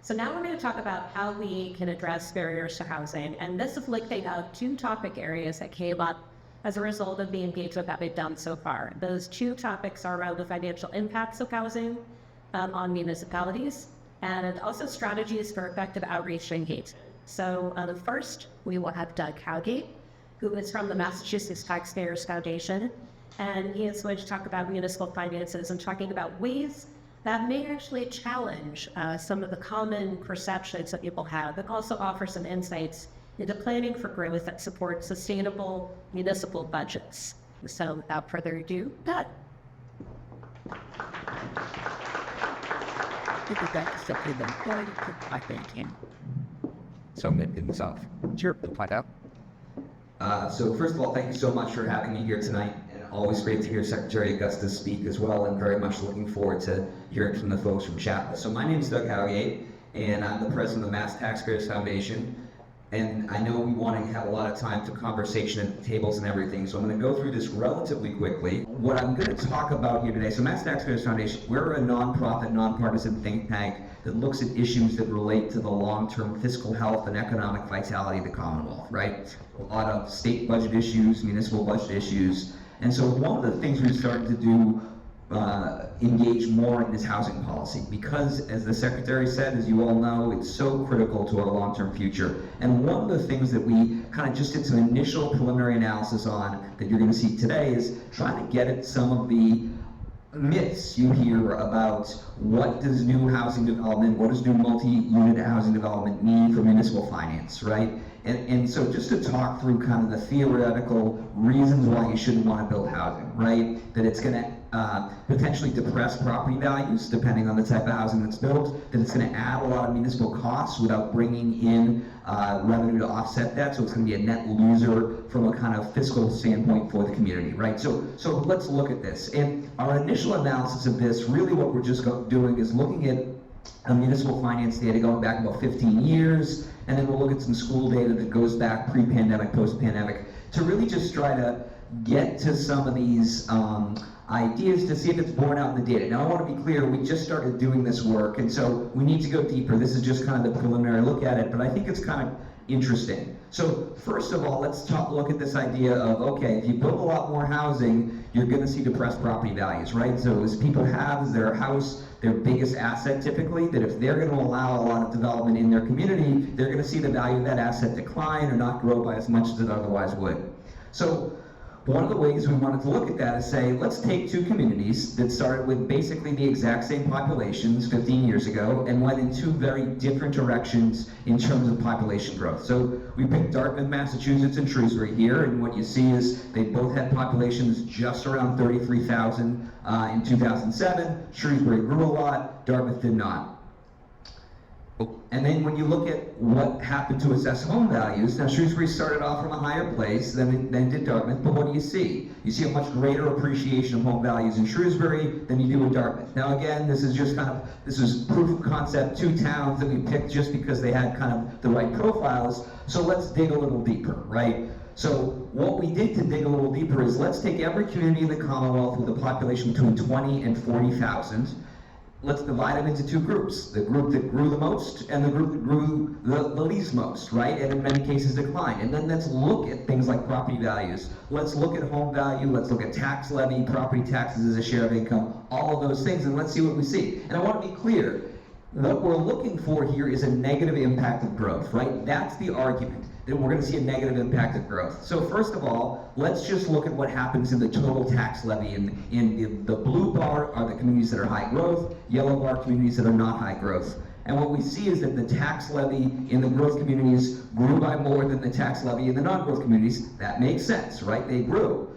So now we're going to talk about how we can address barriers to housing. And this is looking at two topic areas that came up as a result of the engagement that we've done so far. Those two topics are around the financial impacts of housing on municipalities, and also strategies for effective outreach and engagement. So first, we will have Doug Howgate, who is from the Massachusetts Taxpayers Foundation, and he is going to talk about municipal finances and talking about ways that may actually challenge some of the common perceptions that people have, but also offer some insights into planning for growth that supports sustainable municipal budgets. So without further ado, Doug. So maybe himself. Sure, find out. So first of all, thank you so much for having me here tonight. And always great to hear Secretary Augustus speak as well, and very much looking forward to hearing from the folks from Chapel. So my name is Doug Howgate, and I'm the president of the Mass Taxpayers Foundation. And I know we want to have a lot of time for conversation at tables and everything, so I'm going to go through this relatively quickly. What I'm going to talk about here today, so Mass Taxpayers Foundation, we're a nonprofit, nonpartisan think tank that looks at issues that relate to the long-term fiscal health and economic vitality of the Commonwealth, right? A lot of state budget issues, municipal budget issues. And so one of the things we've started to do engage more in is housing policy, because as the Secretary said, as you all know, it's so critical to our long-term future. And one of the things that we kind of just did some initial preliminary analysis on that you're going to see today is trying to get at some of the myths you hear about what does new housing development, what does new multi-unit housing development mean for municipal finance, right? And so just to talk through kind of the theoretical reasons why you shouldn't want to build housing, right? That it's going to potentially depress property values depending on the type of housing that's built, that it's going to add a lot of municipal costs without bringing in revenue to offset that, so it's going to be a net loser from a kind of fiscal standpoint for the community, right? So let's look at this. And our initial analysis of this, really what we're just doing is looking at municipal finance data going back about 15 years, and then we'll look at some school data that goes back pre-pandemic, post-pandemic, to really just try to get to some of these ideas to see if it's borne out in the data. Now I want to be clear, we just started doing this work, and so we need to go deeper. This is just kind of the preliminary look at it, but I think it's kind of interesting. So first of all, let's look at this idea of, okay, if you build a lot more housing, you're going to see depressed property values, right? So as people have their house, their biggest asset typically, that if they're going to allow a lot of development in their community, they're going to see the value of that asset decline or not grow by as much as it otherwise would. So one of the ways we wanted to look at that is say, let's take two communities that started with basically the exact same populations 15 years ago and went in two very different directions in terms of population growth. So we picked Dartmouth, Massachusetts and Shrewsbury here, and what you see is they both had populations just around 33,000 in 2007. Shrewsbury grew a lot, Dartmouth did not. And then when you look at what happened to assess home values, now Shrewsbury started off from a higher place than did Dartmouth, but what do you see? You see a much greater appreciation of home values in Shrewsbury than you do in Dartmouth. Now again, this is just this is proof of concept, two towns that we picked just because they had kind of the right profiles, so let's dig a little deeper, right? So what we did to dig a little deeper is let's take every community in the Commonwealth with a population between 20 and 40,000, let's divide them into two groups, the group that grew the most and the group that grew the least most, right? And in many cases declined. And then let's look at things like property values. Let's look at home value, let's look at tax levy, property taxes as a share of income, all of those things, and let's see what we see. And I want to be clear, what we're looking for here is a negative impact of growth, right? That's the argument, that we're going to see a negative impact of growth. So first of all, let's just look at what happens in the total tax levy. In the blue bar are the communities that are high growth, yellow bar communities that are not high growth. And what we see is that the tax levy in the growth communities grew by more than the tax levy in the non-growth communities. That makes sense, right? They grew.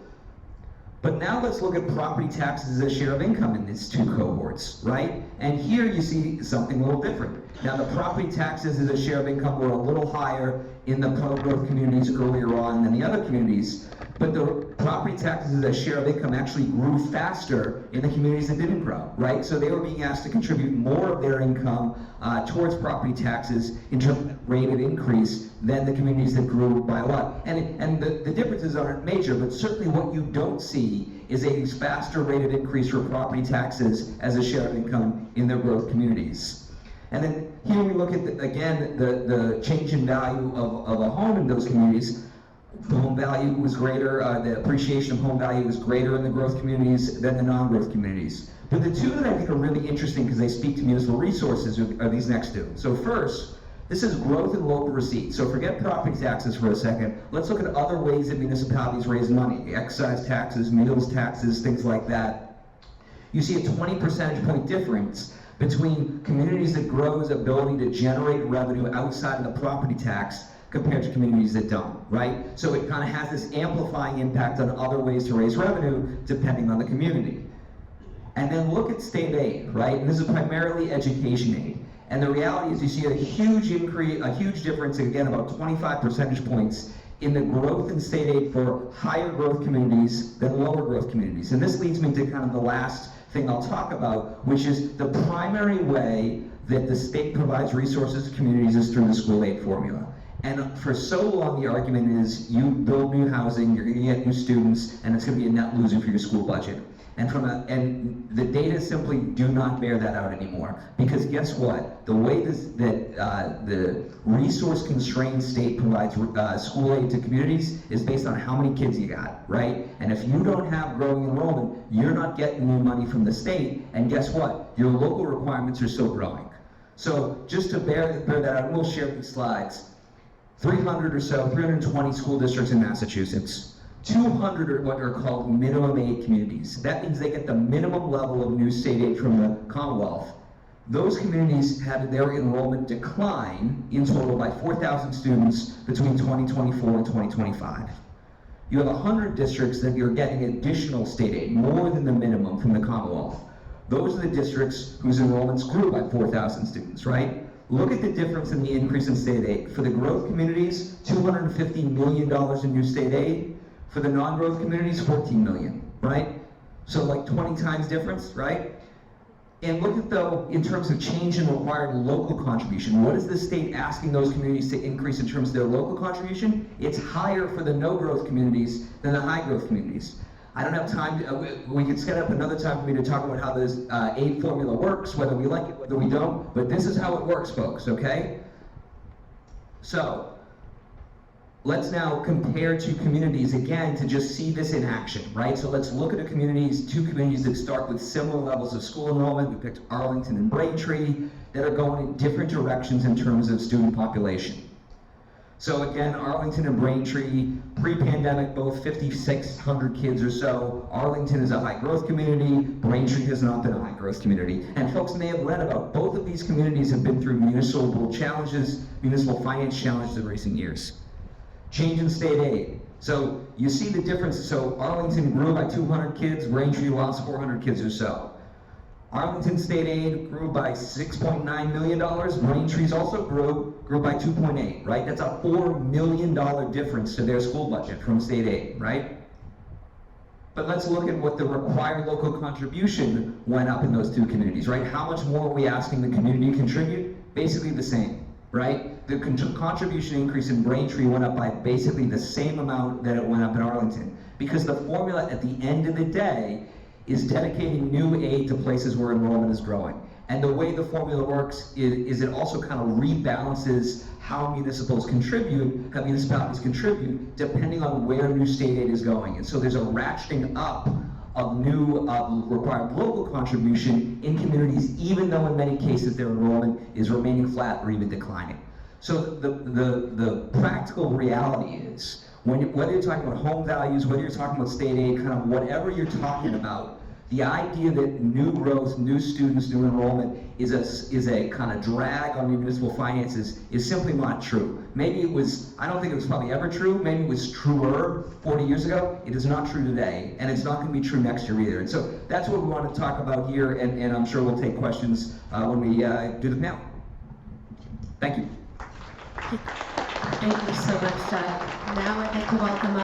But now let's look at property taxes as a share of income in these two cohorts, right? And here you see something a little different. Now the property taxes as a share of income were a little higher in the pro-growth communities earlier on than the other communities, but the property taxes as a share of income actually grew faster in the communities that didn't grow, right? So they were being asked to contribute more of their income towards property taxes in terms of rate of increase than the communities that grew by a lot. And the differences aren't major, but certainly what you don't see is a faster rate of increase for property taxes as a share of income in their growth communities. And then here we look at, the change in value of a home in those communities. The home value was greater, the appreciation of home value was greater in the growth communities than the non-growth communities. But the two that I think are really interesting because they speak to municipal resources are these next two. So first, this is growth in local receipts. So forget property taxes for a second. Let's look at other ways that municipalities raise money. Excise taxes, meals taxes, things like that. You see a 20 percentage point difference between communities that grow's ability to generate revenue outside of the property tax compared to communities that don't, right? So it kind of has this amplifying impact on other ways to raise revenue depending on the community. And then look at state aid, right? And this is primarily education aid. And the reality is you see a huge increase, a huge difference, again, about 25 percentage points in the growth in state aid for higher growth communities than lower growth communities. And this leads me to kind of the last thing I'll talk about, which is the primary way that the state provides resources to communities is through the school aid formula. And for so long, the argument is you build new housing, you're going to get new students, and it's going to be a net loser for your school budget. And the data simply do not bear that out anymore. Because guess what? The way the resource-constrained state provides school aid to communities is based on how many kids you got, right? And if you don't have growing enrollment, you're not getting new money from the state. And guess what? Your local requirements are still growing. So just to bear that out, and we'll share these slides. 320 school districts in Massachusetts. 200 are what are called minimum aid communities. That means they get the minimum level of new state aid from the Commonwealth. Those communities had their enrollment decline in total by 4,000 students between 2024 and 2025. You have 100 districts that you're getting additional state aid, more than the minimum from the Commonwealth. Those are the districts whose enrollments grew by 4,000 students, right? Look at the difference in the increase in state aid. For the growth communities, $250 million in new state aid. For the non-growth communities, 14 million, right? So like 20 times difference, right? And look at though, in terms of change in required local contribution, what is the state asking those communities to increase in terms of their local contribution? It's higher for the no-growth communities than the high-growth communities. I don't have time, we could set up another time for me to talk about how this aid formula works, whether we like it, whether we don't, but this is how it works, folks, okay? So, let's now compare two communities again to just see this in action, right? So let's look at two communities that start with similar levels of school enrollment. We picked Arlington and Braintree that are going in different directions in terms of student population. So again, Arlington and Braintree, pre-pandemic, both 5,600 kids or so. Arlington is a high growth community, Braintree has not been a high growth community. And folks may have read about both of these communities have been through municipal challenges, municipal finance challenges in recent years. Change in state aid. So you see the difference. So Arlington grew by 200 kids, Braintree lost 400 kids or so. Arlington state aid grew by $6.9 million. Braintree's also grew by 2.8, right? That's a $4 million difference to their school budget from state aid, right? But let's look at what the required local contribution went up in those two communities, right? How much more are we asking the community to contribute? Basically the same, right? The contribution increase in Braintree went up by basically the same amount that it went up in Arlington, because the formula at the end of the day is dedicating new aid to places where enrollment is growing. And the way the formula works is it also kind of rebalances how municipalities contribute depending on where new state aid is going. And so there's a ratcheting up of new required local contribution in communities, even though in many cases their enrollment is remaining flat or even declining. So the practical reality is, whether you're talking about home values, whether you're talking about state aid, kind of whatever you're talking about, the idea that new growth, new students, new enrollment is a kind of drag on municipal finances is simply not true. Maybe it was, I don't think it was probably ever true, maybe it was truer 40 years ago. It is not true today, and it's not going to be true next year either. And so that's what we want to talk about here, and I'm sure we'll take questions when we do the panel. Thank you. Thank you so much. Now I'd like to welcome